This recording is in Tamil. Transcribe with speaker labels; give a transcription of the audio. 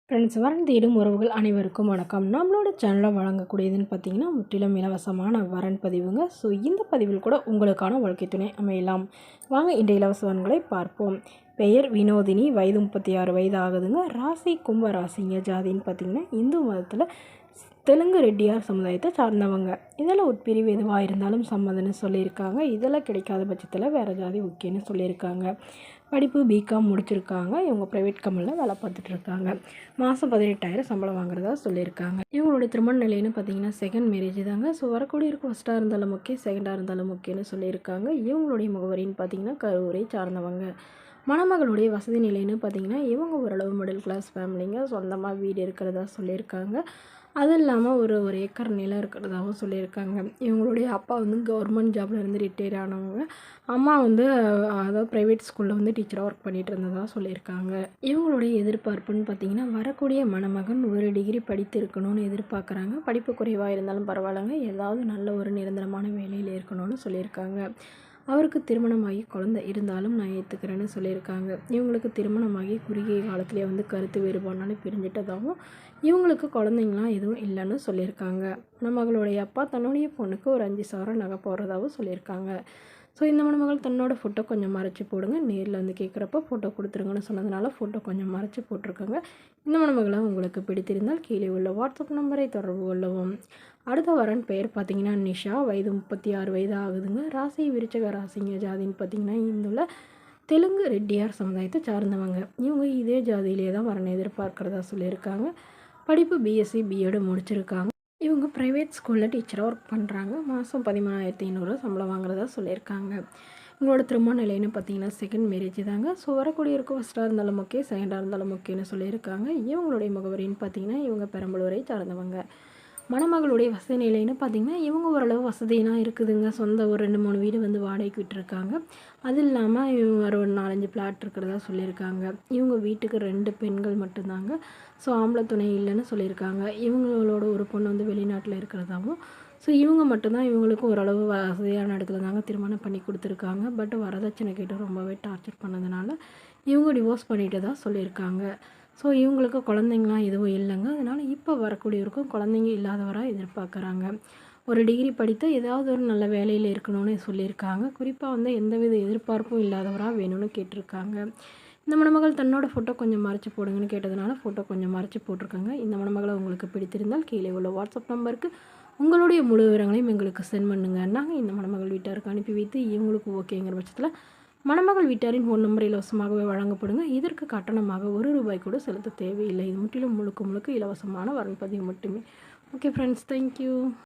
Speaker 1: ஃப்ரெண்ட்ஸ், வரன் தேடும் உறவுகள் அனைவருக்கும் வணக்கம். நம்மளோட சேனலில் வழங்கக்கூடியதுன்னு பார்த்தீங்கன்னா முற்றிலும் இலவசமான வரன் பதிவுங்க. ஸோ இந்த பதிவில் கூட உங்களுக்கான வாழ்க்கை துணை அமையலாம். வாங்க இன்றைய இலவச வரன்களை பார்ப்போம். பெயர் வினோதினி, வயது 36 வயது ஆகுதுங்க. ராசி கும்ப ராசிங்க. ஜாதின்னு பார்த்தீங்கன்னா இந்து மதத்தில் தெலுங்கு ரெட்டியார் சமுதாயத்தை சார்ந்தவங்க. இதில் உட்பிரிவு எதுவாக இருந்தாலும் சம்மதம்னு சொல்லியிருக்காங்க. இதெல்லாம் கிடைக்காத பட்சத்தில் வேறு ஜாதி ஓகேன்னு சொல்லியிருக்காங்க. படிப்பு பிகாம் முடிச்சிருக்காங்க. இவங்க ப்ரைவேட் கம்பெனியில் வேலை பார்த்துட்ருக்காங்க. மாதம் 18,000 சம்பளம் வாங்குறதா சொல்லியிருக்காங்க. இவங்களுடைய திருமண நிலைன்னு பார்த்தீங்கன்னா செகண்ட் மேரேஜ் தாங்க. ஸோ வரக்கூடிய இருக்க ஃபஸ்ட்டாக இருந்தாலும் ஓகே, செகண்டாக இருந்தாலும் ஓகேன்னு சொல்லியிருக்காங்க. இவங்களுடைய முகவரின்னு பார்த்தீங்கன்னா கரூரை சார்ந்தவங்க. மணமகளுடைய வசதி நிலைன்னு பார்த்தீங்கன்னா இவங்க ஓரளவு மிடில் கிளாஸ் ஃபேமிலிங்க. சொந்தமாக வீடு இருக்கிறதா சொல்லியிருக்காங்க. அது இல்லாமல் ஒரு ஏக்கர் நிலம் இருக்கிறதாகவும் சொல்லியிருக்காங்க. இவங்களுடைய அப்பா வந்து கவர்மெண்ட் ஜாப்லேருந்து ரிட்டையர் ஆனவங்க. அம்மா வந்து அதாவது ப்ரைவேட் ஸ்கூலில் வந்து டீச்சராக ஒர்க் பண்ணிகிட்டு இருந்ததாக சொல்லியிருக்காங்க. இவங்களுடைய எதிர்பார்ப்புன்னு பார்த்திங்கன்னா வரக்கூடிய மணமகன் ஒரு டிகிரி படித்து இருக்கணும்னு எதிர்பார்க்குறாங்க. படிப்பு குறைவாக இருந்தாலும் பரவாயில்லைங்க, ஏதாவது நல்ல ஒரு நிரந்தரமான வேலையில் இருக்கணும்னு சொல்லியிருக்காங்க. அவருக்கு திருமணமாகி குழந்தை இருந்தாலும் நான் ஏற்றுக்கிறேன்னு சொல்லியிருக்காங்க. இவங்களுக்கு திருமணமாகி குறுகிய காலத்திலே வந்து கருத்து வேறுபாடுனால பிரிஞ்சிட்டதாகவும் இவங்களுக்கு குழந்தைங்களாம் எதுவும் இல்லைன்னு சொல்லியிருக்காங்க. மணமகளுடைய அப்பா தன்னுடைய பொண்ணுக்கு ஒரு 5 சவரன் நகை போடுறதாகவும் சொல்லியிருக்காங்க. ஸோ இந்த மணமகள் தன்னோட ஃபோட்டோ கொஞ்சம் மறைச்சி போடுங்க, நேரில் வந்து கேட்குறப்ப ஃபோட்டோ கொடுத்துருங்கன்னு சொன்னதுனால ஃபோட்டோ கொஞ்சம் மறைச்சி போட்டிருக்காங்க. இந்த மணமகளை உங்களுக்கு பிடித்திருந்தால் கீழே உள்ள வாட்ஸ்அப் நம்பரை தொடர்பு கொள்ளவும். அடுத்த வரன் பெயர் பார்த்தீங்கன்னா நிஷா, வயது 36 வயது ஆகுதுங்க. ராசி விருச்சக ராசிங்க. ஜாதின்னு பார்த்தீங்கன்னா இந்துல தெலுங்கு ரெட்டியார் சமுதாயத்தை சார்ந்தவங்க. இவங்க இதே ஜாதியிலே தான் வரன் எதிர்பார்க்குறதா சொல்லியிருக்காங்க. படிப்பு பிஎஸ்சி பிஎட் முடிச்சிருக்காங்க. இவங்க ப்ரைவேட் ஸ்கூலில் டீச்சராக ஒர்க் பண்ணுறாங்க. மாதம் 13,500 சம்பளம் வாங்குறதா சொல்லியிருக்காங்க. இவங்களோட திருமண நிலைன்னு பார்த்தீங்கன்னா செகண்ட் மேரேஜ் தாங்க. ஸோ வரக்கூடிய இருக்கும் ஃபஸ்ட்டாக இருந்தாலும் ஓகே, செகண்டாக இருந்தாலும் ஓகேன்னு சொல்லியிருக்காங்க. இவங்களுடைய முகவரின்னு பார்த்தீங்கன்னா இவங்க பெரம்பலூரை சார்ந்தவங்க. மணமகளுடைய வசதி நிலைன்னு பார்த்திங்கன்னா இவங்க ஓரளவு வசதியெல்லாம் இருக்குதுங்க. சொந்த ஒரு 2-3 வீடு வந்து வாடகைக்கு விட்டுருக்காங்க. அது இல்லாமல் இவங்க ஒரு 4-5 பிளாட் இருக்கிறதா சொல்லியிருக்காங்க. இவங்க வீட்டுக்கு 2 பெண்கள் மட்டும்தாங்க. ஸோ ஆம்பளை துணை இல்லைன்னு சொல்லியிருக்காங்க. இவங்களோட ஒரு பொண்ணு வந்து வெளிநாட்டில் இருக்கிறதாகவும், ஸோ இவங்க மட்டும்தான் இவங்களுக்கு ஓரளவு வசதியான இடத்துல தாங்க திருமணம் பண்ணி கொடுத்துருக்காங்க. பட் வரதட்சணை கேட்டு ரொம்பவே டார்ச்சர் பண்ணதுனால இவங்க டிவோர்ஸ் பண்ணிட்டு தான் சொல்லியிருக்காங்க. ஸோ இவங்களுக்கு குழந்தைங்களாம் எதுவும் இல்லைங்க. அதனால் இப்போ வரக்கூடியவருக்கும் குழந்தைங்க இல்லாதவராக எதிர்பார்க்குறாங்க. ஒரு டிகிரி படித்து ஏதாவது ஒரு நல்ல வேலையில் இருக்கணும்னு சொல்லியிருக்காங்க. குறிப்பாக வந்து எந்தவித எதிர்பார்ப்பும் இல்லாதவராக வேணும்னு கேட்டிருக்காங்க. இந்த மணமகள் தன்னோட ஃபோட்டோ கொஞ்சம் மறைச்சி போடுங்கன்னு கேட்டதுனால ஃபோட்டோ கொஞ்சம் மறைச்சி போட்டிருக்காங்க. இந்த மணமகளை உங்களுக்கு பிடித்திருந்தால் கீழே உள்ள வாட்ஸ்அப் நம்பருக்கு உங்களுடைய முழு விவரங்களையும் எங்களுக்கு சென்ட் பண்ணுங்க. நாங்கள் இந்த மணமகள் வீட்டாருக்கு அனுப்பி வைத்து இவங்களுக்கு ஓகேங்கிற பட்சத்தில் மணமகள் வீட்டாரின் ஃபோன் நம்பர் இலவசமாகவே வழங்கப்படுங்க. இதற்கு கட்டணமாக ₹1 கூட செலுத்த தேவையில்லை. இது முற்றிலும் முழுக்க இலவசமான வரன் பதிவு மட்டுமே. Okay friends, thank you.